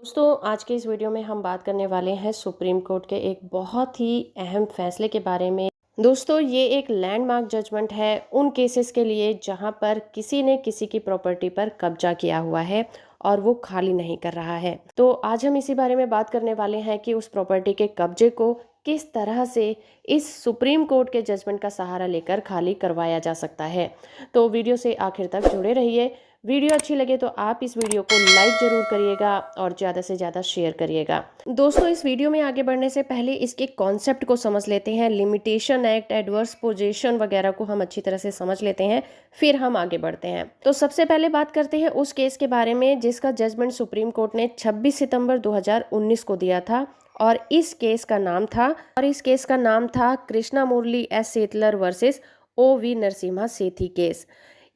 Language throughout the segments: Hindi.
दोस्तों आज के इस वीडियो में हम बात करने वाले हैं सुप्रीम कोर्ट के एक बहुत ही अहम फैसले के बारे में। दोस्तों ये एक लैंडमार्क जजमेंट है उन केसेस के लिए जहां पर किसी ने किसी की प्रॉपर्टी पर कब्जा किया हुआ है और वो खाली नहीं कर रहा है। तो आज हम इसी बारे में बात करने वाले हैं कि उस प्रॉपर्टी के कब्जे को किस तरह से इस सुप्रीम कोर्ट के जजमेंट का सहारा लेकर खाली करवाया जा सकता है। तो वीडियो से आखिर तक जुड़े रहिए। वीडियो अच्छी लगे तो आप इस वीडियो को लाइक जरूर करिएगा और ज़्यादा से ज़्यादा शेयर करिएगा। दोस्तों इस वीडियो में आगे बढ़ने से पहले इसके कॉन्सेप्ट को समझ लेते हैं। लिमिटेशन एक्ट, एडवर्स पोजीशन वगैरह को हम अच्छी तरह से समझ लेते हैं, फिर हम आगे बढ़ते हैं। तो सबसे पहले बात करते हैं उस केस के बारे में जिसका जजमेंट सुप्रीम कोर्ट ने 26 सितंबर 2019 को दिया था। और इस केस का नाम था कृष्णा मुरली एस सेतलर वर्सेस ओ.वी. नरसिम्हा सेठी केस।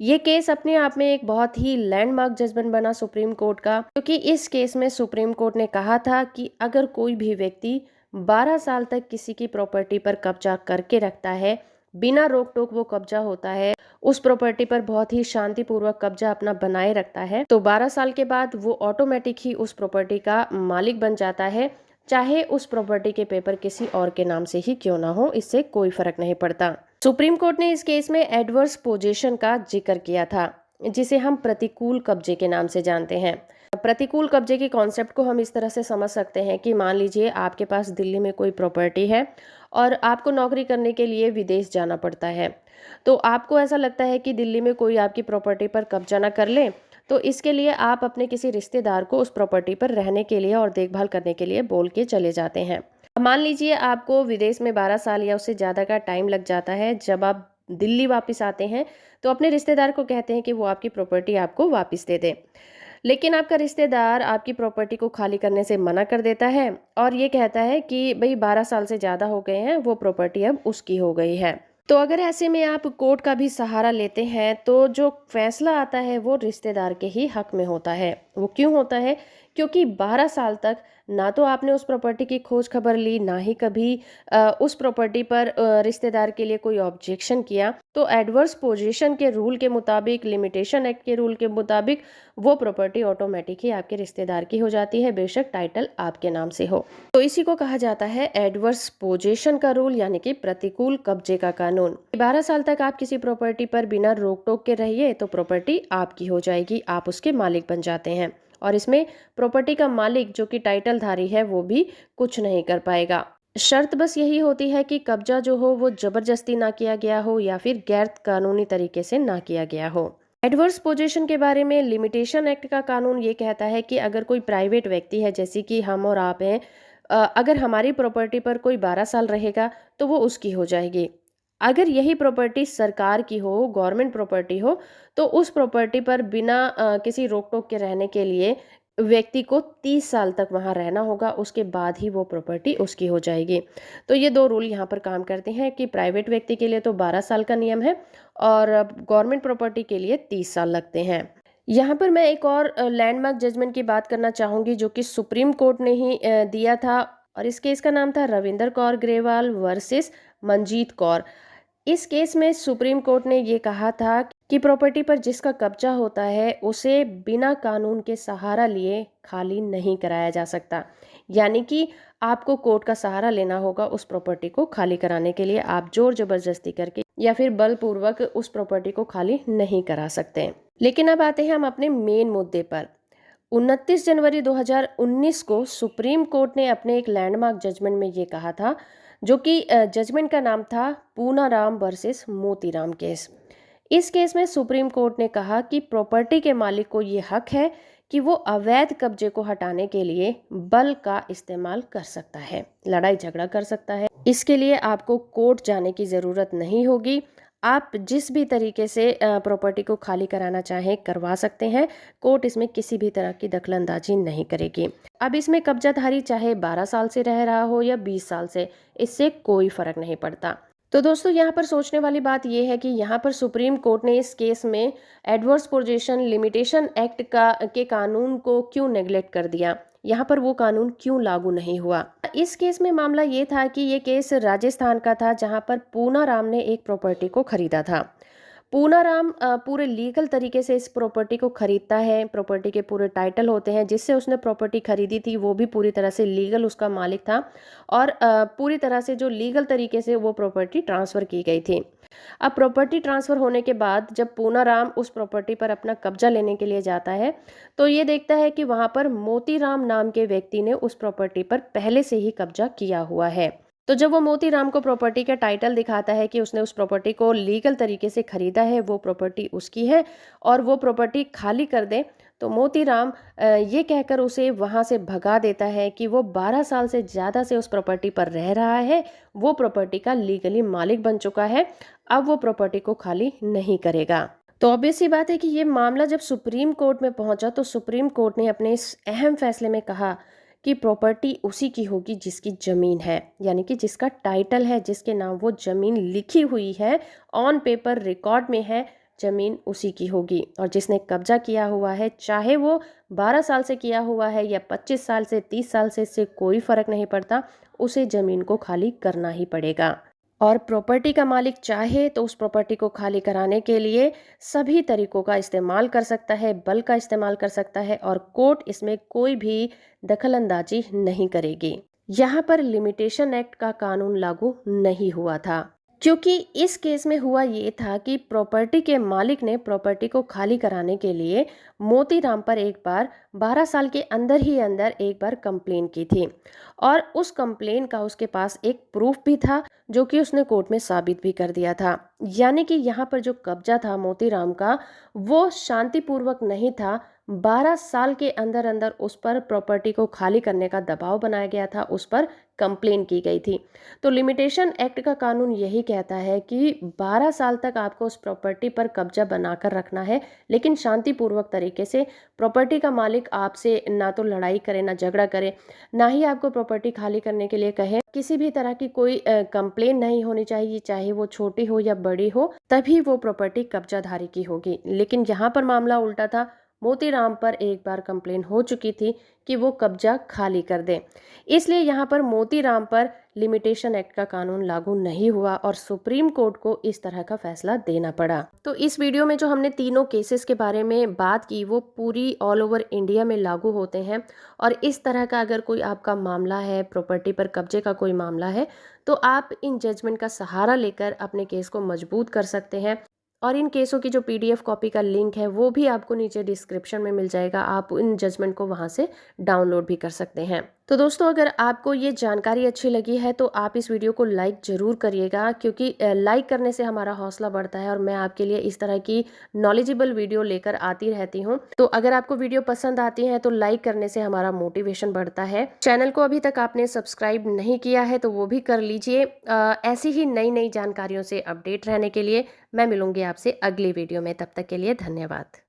ये केस अपने आप में एक बहुत ही लैंडमार्क जजमेंट बना सुप्रीम कोर्ट का, क्योंकि इस केस में सुप्रीम कोर्ट ने कहा था कि अगर कोई भी व्यक्ति 12 साल तक किसी की प्रॉपर्टी पर कब्जा करके रखता है, बिना रोक टोक वो कब्जा होता है, उस प्रॉपर्टी पर बहुत ही शांतिपूर्वक कब्जा अपना बनाए रखता है, तो 12 साल के बाद वो ऑटोमेटिक ही उस प्रॉपर्टी का मालिक बन जाता है। चाहे उस प्रॉपर्टी के पेपर किसी और के नाम से ही क्यों ना हो, इससे कोई फर्क नहीं पड़ता। सुप्रीम कोर्ट ने इस केस में एडवर्स पोजीशन का जिक्र किया था, जिसे हम प्रतिकूल कब्जे के नाम से जानते हैं। प्रतिकूल कब्जे के कॉन्सेप्ट को हम इस तरह से समझ सकते हैं कि मान लीजिए आपके पास दिल्ली में कोई प्रॉपर्टी है और आपको नौकरी करने के लिए विदेश जाना पड़ता है। तो आपको ऐसा लगता है कि दिल्ली में कोई आपकी प्रॉपर्टी पर कब्जा ना कर ले, तो इसके लिए आप अपने किसी रिश्तेदार को उस प्रॉपर्टी पर रहने के लिए और देखभाल करने के लिए बोल के चले जाते हैं। मान लीजिए आपको विदेश में 12 साल या उससे ज़्यादा का टाइम लग जाता है। जब आप दिल्ली वापस आते हैं तो अपने रिश्तेदार को कहते हैं कि वो आपकी प्रॉपर्टी आपको वापस दे दे, लेकिन आपका रिश्तेदार आपकी प्रॉपर्टी को खाली करने से मना कर देता है और ये कहता है कि भाई 12 साल से ज़्यादा हो गए हैं, वो प्रॉपर्टी अब उसकी हो गई है। तो अगर ऐसे में आप कोर्ट का भी सहारा लेते हैं तो जो फैसला आता है वो रिश्तेदार के ही हक में होता है। वो क्यों होता है? क्योंकि 12 साल तक ना तो आपने उस प्रॉपर्टी की खोज खबर ली, ना ही कभी उस प्रॉपर्टी पर रिश्तेदार के लिए कोई ऑब्जेक्शन किया। तो एडवर्स पोजीशन के रूल के मुताबिक, लिमिटेशन एक्ट के रूल के मुताबिक वो प्रॉपर्टी ऑटोमेटिक ही आपके रिश्तेदार की हो जाती है, बेशक टाइटल आपके नाम से हो। तो इसी को कहा जाता है एडवर्स पोजीशन का रूल, यानी कि प्रतिकूल कब्जे का कानून। 12 साल तक आप किसी प्रॉपर्टी पर बिना रोक टोक के रहिए तो प्रॉपर्टी आपकी हो जाएगी, आप उसके मालिक बन जाते हैं। और इसमें प्रॉपर्टी का मालिक जो कि टाइटलधारी है वो भी कुछ नहीं कर पाएगा। शर्त बस यही होती है कि कब्जा जो हो वो जबरदस्ती ना किया गया हो या फिर गैर कानूनी तरीके से ना किया गया हो। एडवर्स पोजीशन के बारे में लिमिटेशन एक्ट का कानून ये कहता है कि अगर कोई प्राइवेट व्यक्ति है, जैसे कि हम और आप हैं, अगर हमारी प्रॉपर्टी पर कोई 12 साल रहेगा तो वो उसकी हो जाएगी। अगर यही प्रॉपर्टी सरकार की हो, गवर्नमेंट प्रॉपर्टी हो, तो उस प्रॉपर्टी पर बिना किसी रोक टोक के रहने के लिए व्यक्ति को 30 साल तक वहां रहना होगा, उसके बाद ही वो प्रॉपर्टी उसकी हो जाएगी। तो ये दो रूल यहाँ पर काम करते हैं कि प्राइवेट व्यक्ति के लिए तो 12 साल का नियम है और गवर्नमेंट प्रॉपर्टी के लिए 30 साल लगते हैं। यहाँ पर मैं एक और लैंडमार्क जजमेंट की बात करना चाहूंगी जो कि सुप्रीम कोर्ट ने ही दिया था, और इस केस का नाम था रविंदर कौर ग्रेवाल वर्सेस मंजीत कौर। इस केस में सुप्रीम कोर्ट ने ये कहा था कि प्रॉपर्टी पर जिसका कब्जा होता है उसे बिना कानून के सहारा लिए खाली नहीं कराया जा सकता, यानी कि आपको कोर्ट का सहारा लेना होगा उस प्रॉपर्टी को खाली कराने के लिए। आप जोर जबरदस्ती करके या फिर बलपूर्वक उस प्रॉपर्टी को खाली नहीं करा सकते। लेकिन अब आते हैं हम अपने मेन मुद्दे पर। 29 जनवरी 2019 को सुप्रीम कोर्ट ने अपने एक लैंडमार्क जजमेंट में ये कहा था, जो कि जजमेंट का नाम था पूनाराम वर्सेस मोतीराम केस। इस केस में सुप्रीम कोर्ट ने कहा कि प्रॉपर्टी के मालिक को ये हक है कि वो अवैध कब्जे को हटाने के लिए बल का इस्तेमाल कर सकता है, लड़ाई झगड़ा कर सकता है। इसके लिए आपको कोर्ट जाने की ज़रूरत नहीं होगी। आप जिस भी तरीके से प्रॉपर्टी को खाली कराना चाहें करवा सकते हैं। कोर्ट इसमें किसी भी तरह की दखलंदाजी नहीं करेगी। अब इसमें कब्जाधारी चाहे 12 साल से रह रहा हो या 20 साल से, इससे कोई फर्क नहीं पड़ता। तो दोस्तों यहाँ पर सोचने वाली बात यह है कि यहाँ पर सुप्रीम कोर्ट ने इस केस में एडवर्स पोजीशन लिमिटेशन एक्ट के कानून को क्यों नेग्लेक्ट कर दिया, यहाँ पर वो कानून क्यों लागू नहीं हुआ। इस केस में मामला ये था कि ये केस राजस्थान का था, जहाँ पर पूनाराम ने एक प्रॉपर्टी को खरीदा था। पूनाराम पूरे लीगल तरीके से इस प्रॉपर्टी को खरीदता है, प्रॉपर्टी के पूरे टाइटल होते हैं, जिससे उसने प्रॉपर्टी खरीदी थी वो भी पूरी तरह से लीगल उसका मालिक था और पूरी तरह से जो लीगल तरीके से वो प्रॉपर्टी ट्रांसफ़र की गई थी। अब प्रॉपर्टी ट्रांसफ़र होने के बाद जब पूनाराम उस प्रॉपर्टी पर अपना कब्जा लेने के लिए जाता है, तो ये देखता है कि वहाँ पर मोतीराम नाम के व्यक्ति ने उस प्रॉपर्टी पर पहले से ही कब्जा किया हुआ है। तो जब वो मोतीराम को प्रॉपर्टी का टाइटल दिखाता है कि उसने उस प्रॉपर्टी को लीगल तरीके से खरीदा है, वो प्रॉपर्टी उसकी है और वो प्रॉपर्टी खाली कर दे, तो मोतीराम ये कहकर उसे वहाँ से भगा देता है कि वो 12 साल से ज़्यादा से उस प्रॉपर्टी पर रह रहा है, वो प्रॉपर्टी का लीगली मालिक बन चुका है, अब वो प्रॉपर्टी को खाली नहीं करेगा। तो ऑब्वियस सी बात है कि ये मामला जब सुप्रीम कोर्ट में पहुंचा तो सुप्रीम कोर्ट ने अपने इस अहम फैसले में कहा कि प्रॉपर्टी उसी की होगी जिसकी ज़मीन है, यानी कि जिसका टाइटल है, जिसके नाम वो ज़मीन लिखी हुई है, ऑन पेपर रिकॉर्ड में है, ज़मीन उसी की होगी। और जिसने कब्जा किया हुआ है, चाहे वो 12 साल से किया हुआ है या 25 साल से, 30 साल से, इससे कोई फ़र्क नहीं पड़ता, उसे ज़मीन को खाली करना ही पड़ेगा। और प्रॉपर्टी का मालिक चाहे तो उस प्रॉपर्टी को खाली कराने के लिए सभी तरीकों का इस्तेमाल कर सकता है, बल का इस्तेमाल कर सकता है और कोर्ट इसमें कोई भी दखलंदाजी नहीं करेगी। यहाँ पर लिमिटेशन एक्ट का कानून लागू नहीं हुआ था, क्योंकि इस केस में हुआ ये था कि प्रॉपर्टी के मालिक ने प्रॉपर्टी को खाली कराने के लिए मोतीराम पर एक बार 12 साल के अंदर ही अंदर एक बार कंप्लेन की थी और उस कंप्लेन का उसके पास एक प्रूफ भी था, जो कि उसने कोर्ट में साबित भी कर दिया था। यानी कि यहाँ पर जो कब्जा था मोतीराम का, वो शांतिपूर्वक नहीं था। 12 साल के अंदर अंदर उस पर प्रॉपर्टी को खाली करने का दबाव बनाया गया था, उस पर कंप्लेन की गई थी। तो लिमिटेशन एक्ट का कानून यही कहता है कि 12 साल तक आपको उस प्रॉपर्टी पर कब्जा बनाकर रखना है, लेकिन शांतिपूर्वक तरीके से। प्रॉपर्टी का मालिक आपसे ना तो लड़ाई करे, ना झगड़ा करे, ना ही आपको प्रॉपर्टी खाली करने के लिए कहे। किसी भी तरह की कोई कंप्लेन नहीं होनी चाहिए, चाहे वो छोटी हो या बड़ी हो, तभी वो प्रॉपर्टी कब्जाधारी की होगी। लेकिन यहाँ पर मामला उल्टा था। मोतीराम पर एक बार कंप्लेन हो चुकी थी कि वो कब्जा खाली कर दे, इसलिए यहाँ पर मोतीराम पर लिमिटेशन एक्ट का कानून लागू नहीं हुआ और सुप्रीम कोर्ट को इस तरह का फैसला देना पड़ा। तो इस वीडियो में जो हमने तीनों केसेस के बारे में बात की, वो पूरी ऑल ओवर इंडिया में लागू होते हैं और इस तरह का अगर कोई आपका मामला है, प्रॉपर्टी पर कब्जे का कोई मामला है, तो आप इन जजमेंट का सहारा लेकर अपने केस को मजबूत कर सकते हैं। और इन केसों की जो पीडीएफ कॉपी का लिंक है वो भी आपको नीचे डिस्क्रिप्शन में मिल जाएगा, आप इन जजमेंट को वहां से डाउनलोड भी कर सकते हैं। तो दोस्तों, अगर आपको ये जानकारी अच्छी लगी है तो आप इस वीडियो को लाइक ज़रूर करिएगा, क्योंकि लाइक करने से हमारा हौसला बढ़ता है और मैं आपके लिए इस तरह की नॉलेजेबल वीडियो लेकर आती रहती हूँ। तो अगर आपको वीडियो पसंद आती है तो लाइक करने से हमारा मोटिवेशन बढ़ता है। चैनल को अभी तक आपने सब्सक्राइब नहीं किया है तो वो भी कर लीजिए। ऐसी ही नई नई जानकारियों से अपडेट रहने के लिए मैं मिलूंगी आपसे अगली वीडियो में। तब तक के लिए धन्यवाद।